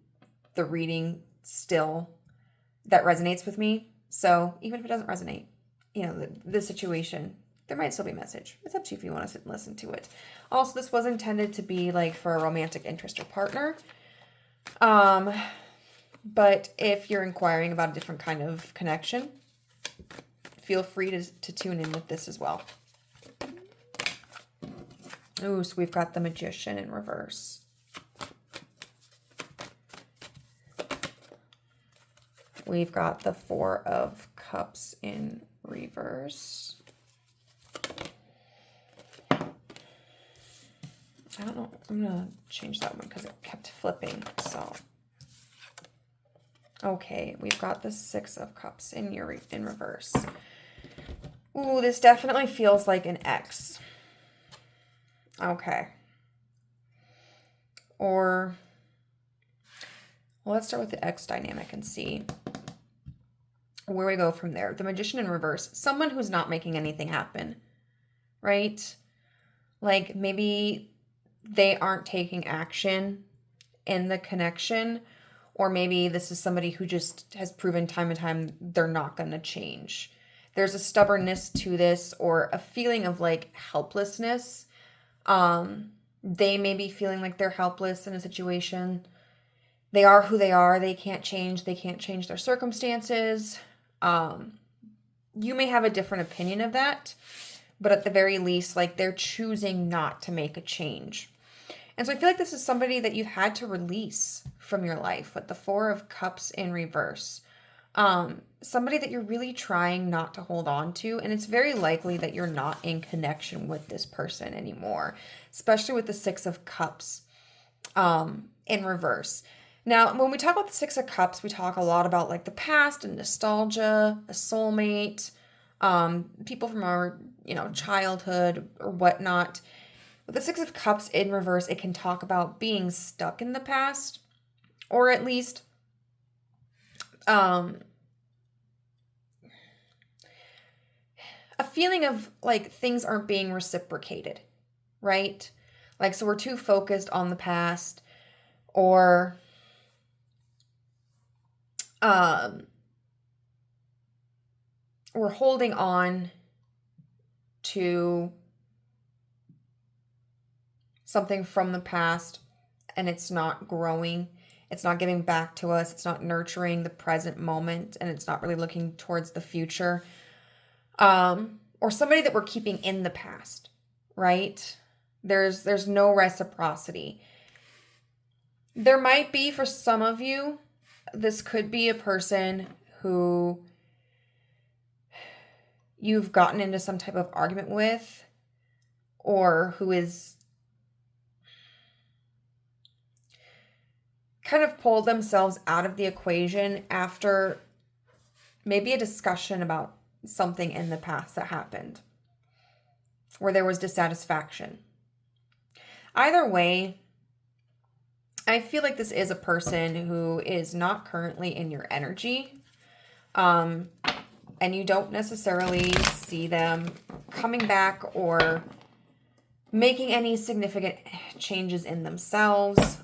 the reading still that resonates with me. So even if it doesn't resonate, the situation, there might still be a message. It's up to you if you want to sit and listen to it. Also, this was intended to be like for a romantic interest or partner. But if you're inquiring about a different kind of connection, feel free to tune in with this as well. Ooh, so we've got the Magician in reverse. We've got the Four of Cups in reverse. I don't know. I'm going to change that one because it kept flipping. So, okay, we've got the Six of Cups in reverse. Ooh, this definitely feels like an ex. Okay. Or, well, let's start with the ex dynamic and see where we go from there. The Magician in reverse. Someone who's not making anything happen, right? Like maybe they aren't taking action in the connection, or maybe this is somebody who just has proven time and time they're not going to change. There's a stubbornness to this, or a feeling of like helplessness. They may be feeling like they're helpless in a situation. They are who they are. They can't change. They can't change their circumstances. You may have a different opinion of that, but at the very least, like they're choosing not to make a change. And so I feel like this is somebody that you've had to release from your life with the Four of Cups in reverse. Somebody that you're really trying not to hold on to. And it's very likely that you're not in connection with this person anymore, especially with the Six of Cups in reverse. Now, when we talk about the Six of Cups, we talk a lot about like the past and nostalgia, a soulmate, people from our, childhood or whatnot. With the Six of Cups in reverse, it can talk about being stuck in the past, or at least a feeling of like things aren't being reciprocated, right? Like, so we're too focused on the past, or we're holding on to something from the past and it's not growing. It's not giving back to us. It's not nurturing the present moment, and it's not really looking towards the future. Or somebody that we're keeping in the past, right? There's no reciprocity. There might be, for some of you, this could be a person who you've gotten into some type of argument with, or who is kind of pulled themselves out of the equation after maybe a discussion about something in the past that happened where there was dissatisfaction. Either way, I feel like this is a person who is not currently in your energy, and you don't necessarily see them coming back or making any significant changes in themselves.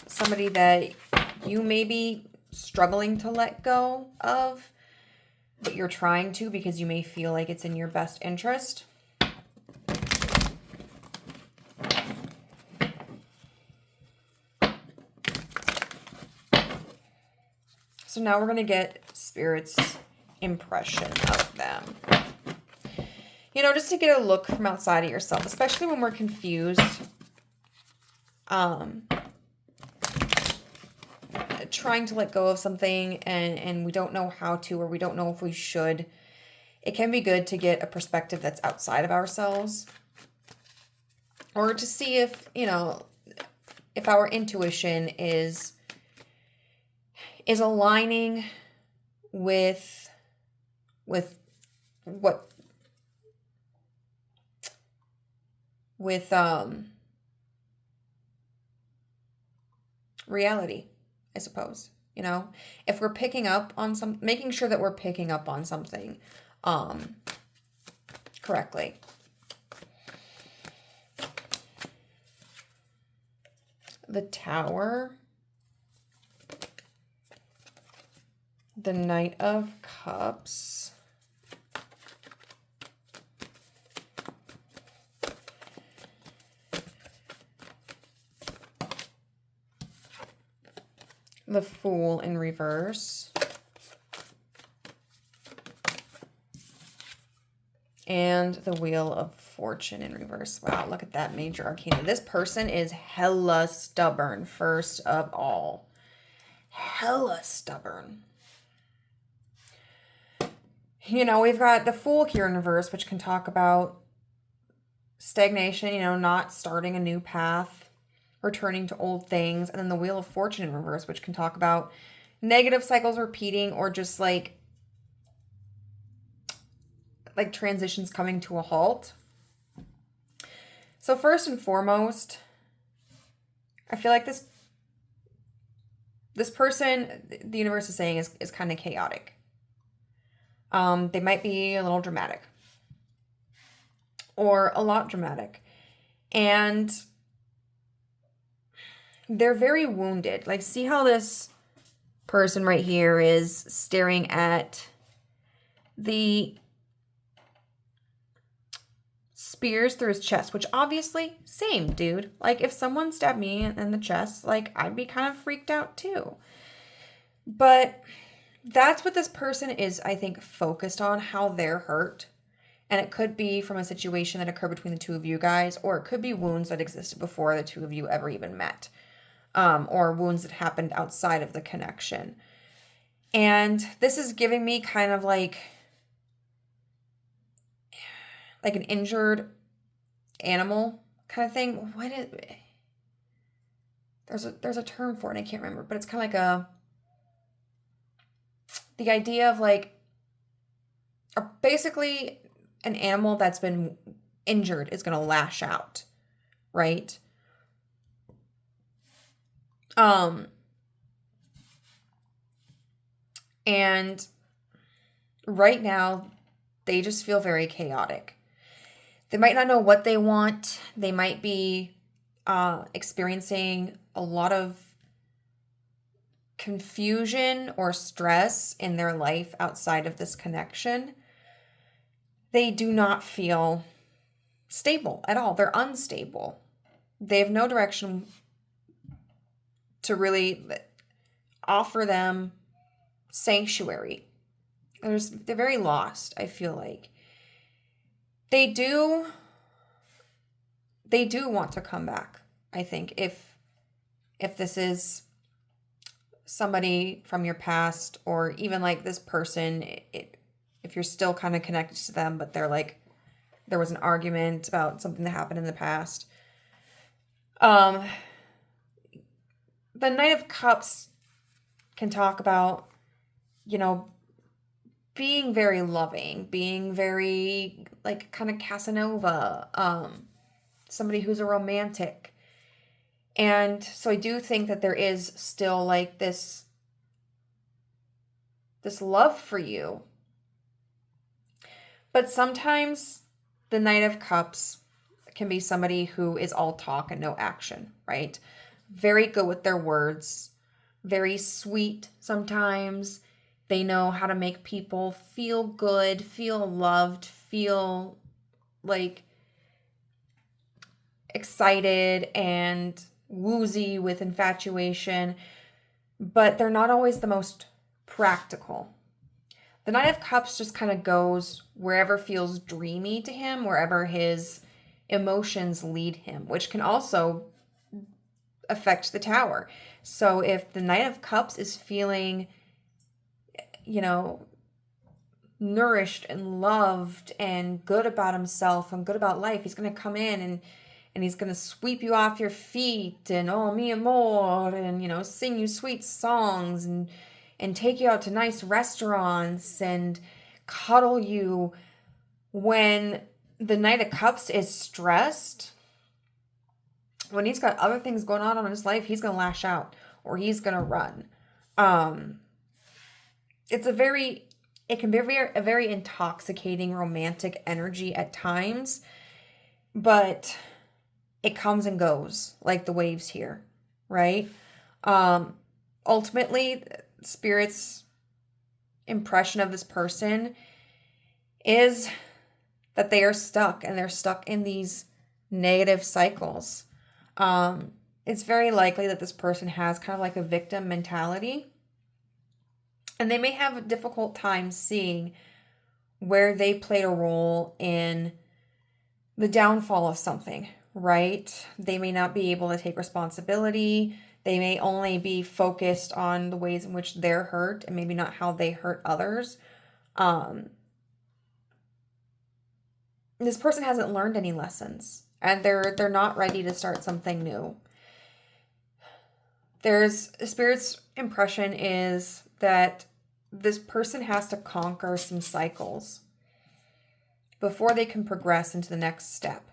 Somebody that you may be struggling to let go of, but you're trying to because you may feel like it's in your best interest. So now we're going to get Spirit's impression of them. Just to get a look from outside of yourself, especially when we're confused. Trying to let go of something and we don't know how to, or we don't know if we should. It can be good to get a perspective that's outside of ourselves, or to see if our intuition is aligning with reality, I suppose. If we're picking up on making sure that we're picking up on something correctly. The Tower, the Knight of Cups, the Fool in reverse, and the Wheel of Fortune in reverse. Wow, look at that major arcana. This person is hella stubborn, first of all. Hella stubborn. You know, we've got the Fool here in reverse, which can talk about stagnation, you know, not starting a new path, returning to old things. And then the Wheel of Fortune in reverse, which can talk about negative cycles repeating, or just like transitions coming to a halt. So first and foremost, I feel like this person, the universe is saying, is kind of chaotic. They might be a little dramatic or a lot dramatic, and they're very wounded. Like, see how this person right here is staring at the spears through his chest, which obviously, same, dude. Like, if someone stabbed me in the chest, like, I'd be kind of freaked out too. But that's what this person is, I think, focused on, how they're hurt. And it could be from a situation that occurred between the two of you guys, or it could be wounds that existed before the two of you ever even met, or wounds that happened outside of the connection. And this is giving me kind of like an injured animal kind of thing. What is, there's a term for it, I can't remember, but it's kind of like the idea of like basically an animal that's been injured is going to lash out, right? And right now they just feel very chaotic. They might not know what they want. They might be experiencing a lot of confusion or stress in their life outside of this connection. They do not feel stable at all. They're unstable. They have no direction to really offer them sanctuary. They're very lost, I feel like. They do want to come back, I think, if this is somebody from your past, or even like this person, if you're still kind of connected to them, but they're like, there was an argument about something that happened in the past. The Knight of Cups can talk about, you know, being very loving, being very like kind of Casanova, somebody who's a romantic. And so I do think that there is still like this love for you. But sometimes the Knight of Cups can be somebody who is all talk and no action, right? Very good with their words, very sweet sometimes. They know how to make people feel good, feel loved, feel like excited and woozy with infatuation, but they're not always the most practical. The Knight of Cups just kind of goes wherever feels dreamy to him, wherever his emotions lead him, which can also affect the Tower. So if the Knight of Cups is feeling, you know, nourished and loved and good about himself and good about life, he's going to come in and he's going to sweep you off your feet and, oh, mi amor, and, you know, sing you sweet songs and take you out to nice restaurants and cuddle you. When the Knight of Cups is stressed, when he's got other things going on in his life, he's going to lash out or he's going to run. It's a very it can be a very intoxicating romantic energy at times, but it comes and goes like the waves here, right? Ultimately, Spirit's impression of this person is that they are stuck, and they're stuck in these negative cycles. It's very likely that this person has kind of like a victim mentality, and they may have a difficult time seeing where they played a role in the downfall of something, right? They may not be able to take responsibility. They may only be focused on the ways in which they're hurt and maybe not how they hurt others. This person hasn't learned any lessons, and they're not ready to start something new. Spirit's impression is that this person has to conquer some cycles before they can progress into the next step.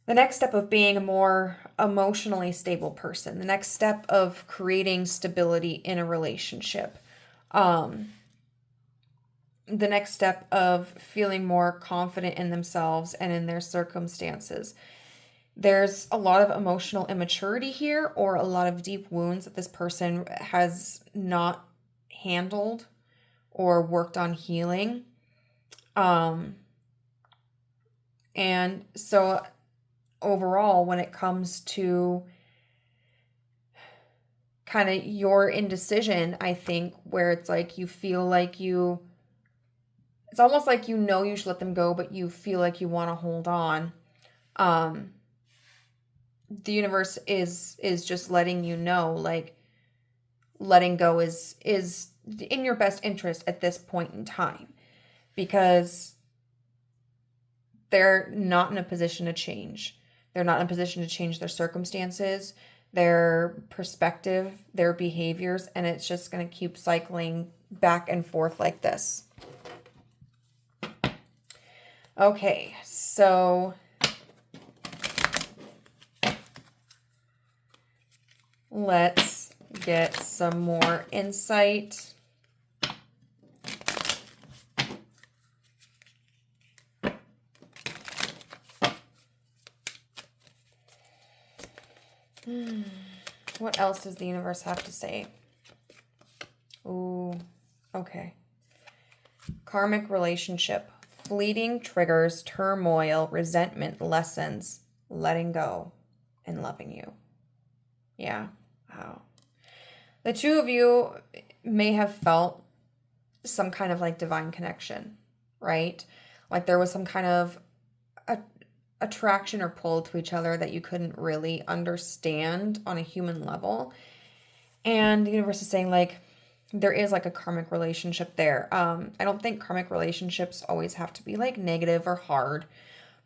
The next step of being a more emotionally stable person. The next step of creating stability in a relationship. The next step of feeling more confident in themselves and in their circumstances. There's a lot of emotional immaturity here, or a lot of deep wounds that this person has not handled or worked on healing. And so overall, when it comes to kind of your indecision, I think, where it's like you feel like it's almost like you know you should let them go, but you feel like you want to hold on. The universe is just letting you know, like, letting go is in your best interest at this point in time, because they're not in a position to change. They're not in a position to change their circumstances, their perspective, their behaviors, and it's just going to keep cycling back and forth like this. Okay, so let's get some more insight. What else does the universe have to say? Ooh, okay. Karmic relationship. Fleeting triggers, turmoil, resentment, lessons, letting go, and loving you. Yeah. Wow. The two of you may have felt some kind of like divine connection, right? Like there was some kind of attraction or pull to each other that you couldn't really understand on a human level. And the universe is saying, like, there is like a karmic relationship there. I don't think karmic relationships always have to be like negative or hard,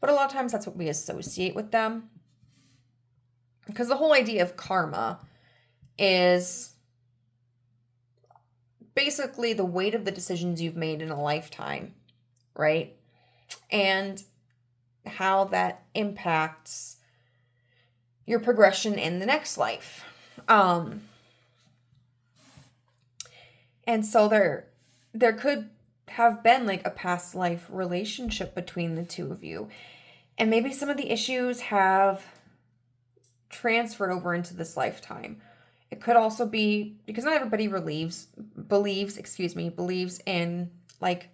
but a lot of times that's what we associate with them. Because the whole idea of karma is basically the weight of the decisions you've made in a lifetime, right? And how that impacts your progression in the next life. And so there could have been like a past life relationship between the two of you. And maybe some of the issues have transferred over into this lifetime. It could also be because not everybody believes in like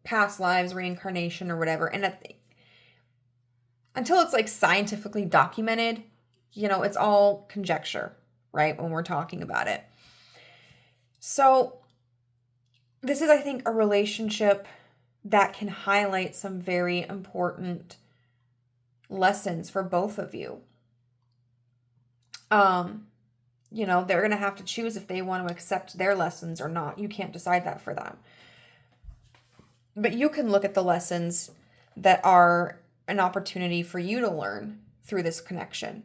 past lives, reincarnation, or whatever. And until it's like scientifically documented, it's all conjecture, right? When we're talking about it. So this is, I think, a relationship that can highlight some very important lessons for both of you. They're going to have to choose if they want to accept their lessons or not. You can't decide that for them. But you can look at the lessons that are an opportunity for you to learn through this connection.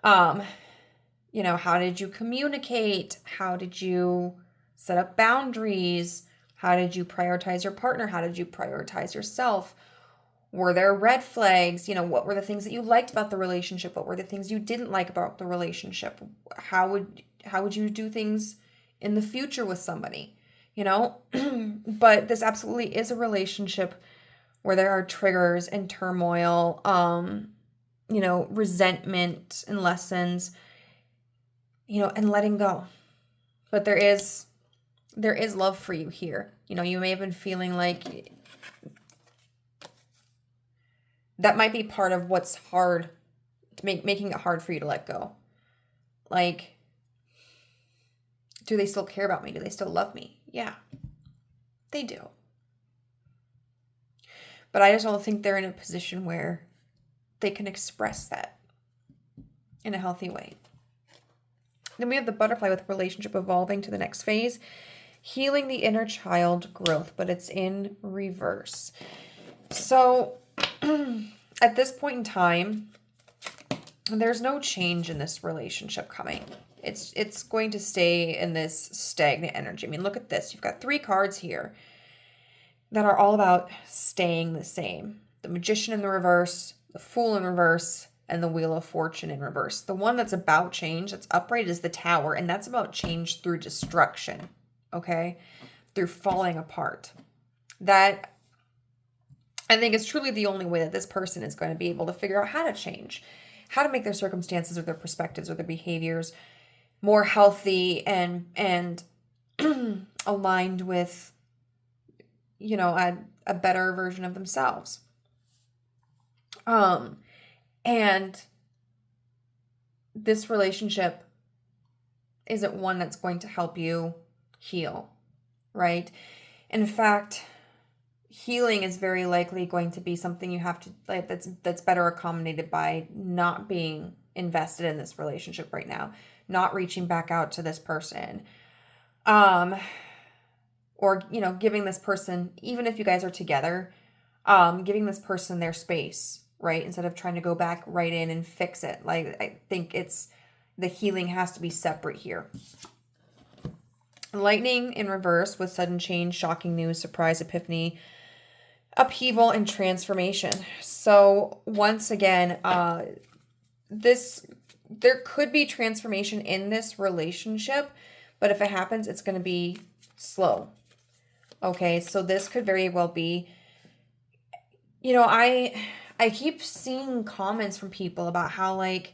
How did you communicate? How did you set up boundaries? How did you prioritize your partner? How did you prioritize yourself? Were there red flags? What were the things that you liked about the relationship? What were the things you didn't like about the relationship? How How would you do things in the future with somebody? You know, but this absolutely is a relationship where there are triggers and turmoil, you know, resentment and lessons, you know, and letting go. But there is love for you here. You know, you may have been feeling like that might be part of what's hard, making it hard for you to let go. Like, do they still care about me? Do they still love me? Yeah, they do. But I just don't think they're in a position where they can express that in a healthy way. Then we have the butterfly with relationship evolving to the next phase, healing the inner child growth, but it's in reverse. So at this point in time, there's no change in this relationship coming. It's going to stay in this stagnant energy. I mean, look at this. You've got 3 cards here that are all about staying the same. The Magician in the reverse, the Fool in reverse, and the Wheel of Fortune in reverse. The one that's about change, that's upright, is the Tower, and that's about change through destruction, okay? Through falling apart. That, I think, is truly the only way that this person is going to be able to figure out how to change, how to make their circumstances or their perspectives or their behaviors more healthy and aligned with, you know, a better version of themselves. And this relationship isn't one that's going to help you heal, right? In fact, healing is very likely going to be something you have to, like, that's better accommodated by not being invested in this relationship right now, not reaching back out to this person, or, you know, giving this person, even if you guys are together, giving this person their space, right? Instead of trying to go back right in and fix it. Like, I think the healing has to be separate here. Lightning in reverse with sudden change, shocking news, surprise, epiphany, upheaval, and transformation. So once again, there could be transformation in this relationship, but if it happens, it's going to be slow. Okay, so this could very well be, you know, I keep seeing comments from people about how, like,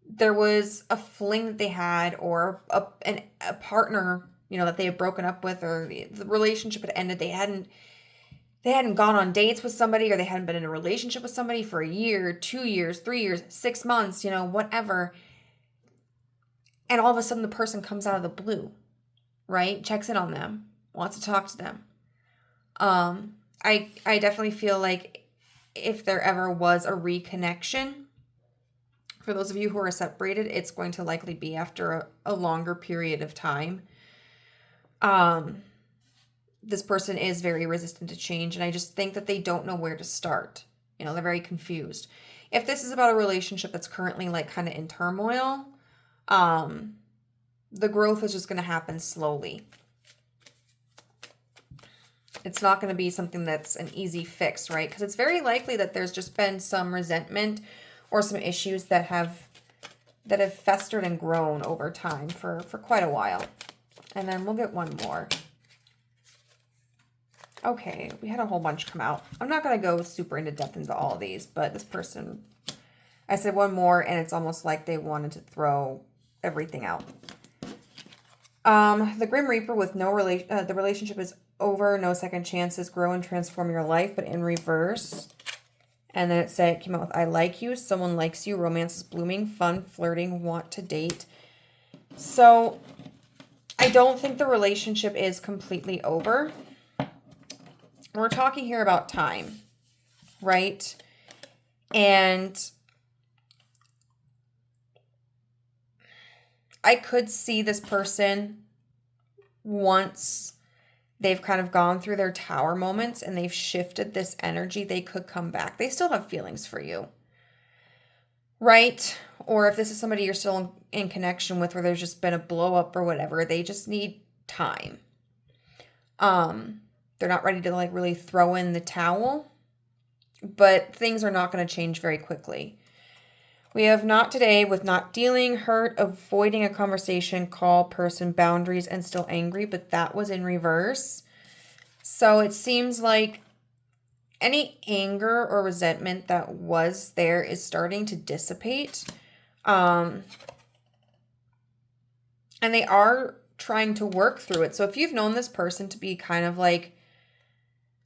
there was a fling that they had, or a partner, you know, that they had broken up with, or the relationship had ended. They hadn't gone on dates with somebody, or they hadn't been in a relationship with somebody for a year, 2 years, 3 years, 6 months, you know, whatever. And all of a sudden the person comes out of the blue, right? Checks in on them, wants to talk to them. I definitely feel like if there ever was a reconnection, for those of you who are separated, it's going to likely be after a longer period of time. This person is very resistant to change, and I just think that they don't know where to start. You know, they're very confused. If this is about a relationship that's currently, like, kind of in turmoil, the growth is just going to happen slowly. It's not going to be something that's an easy fix, right? Because it's very likely that there's just been some resentment or some issues that have festered and grown over time for quite a while. And then we'll get one more. Okay, we had a whole bunch come out. I'm not going to go super into depth into all of these, but this person, I said one more, and it's almost like they wanted to throw everything out. The Grim Reaper with the relationship is over, no second chances, grow and transform your life, but in reverse. And then it came out with, I like you, someone likes you, romance is blooming, fun, flirting, want to date. So I don't think the relationship is completely over. We're talking here about time, right? And I could see this person, once they've kind of gone through their tower moments and they've shifted this energy, they could come back. They still have feelings for you, right? Or if this is somebody you're still in connection with, where there's just been a blow up or whatever, they just need time. They're not ready to, like, really throw in the towel, but things are not going to change very quickly. We have not today with not dealing, hurt, avoiding a conversation, call, person, boundaries, and still angry, but that was in reverse. So it seems like any anger or resentment that was there is starting to dissipate. And they are trying to work through it. So if you've known this person to be kind of like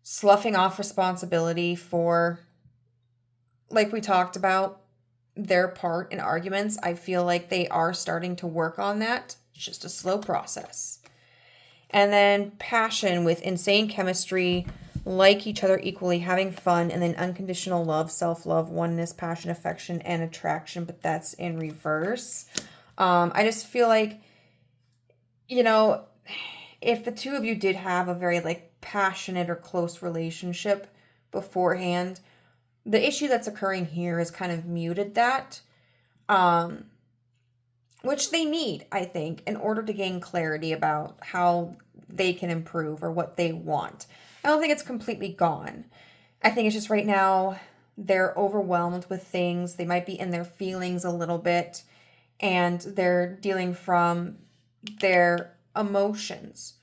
sloughing off responsibility for, like we talked about, their part in arguments, I feel like they are starting to work on that. It's just a slow process. And then passion with insane chemistry, like each other equally, having fun, and then unconditional love, self-love, oneness, passion, affection, and attraction, but that's in reverse. I just feel like, you know, if the two of you did have a very like passionate or close relationship beforehand, the issue that's occurring here is kind of muted that, which they need, I think, in order to gain clarity about how they can improve or what they want. I don't think it's completely gone. I think it's just right now they're overwhelmed with things. They might be in their feelings a little bit, and they're dealing from their emotions,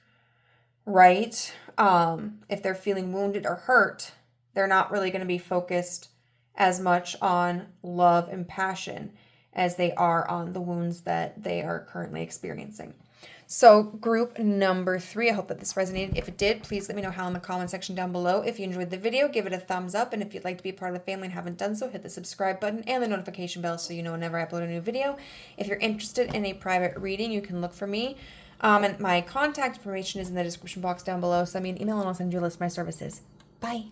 right? If they're feeling wounded or hurt, they're not really going to be focused as much on love and passion as they are on the wounds that they are currently experiencing. So group number 3, I hope that this resonated. If it did, please let me know how in the comment section down below. If you enjoyed the video, give it a thumbs up. And if you'd like to be a part of the family and haven't done so, hit the subscribe button and the notification bell so you know whenever I upload a new video. If you're interested in a private reading, you can look for me. And my contact information is in the description box down below. Send me an email and I'll send you a list of my services. Bye.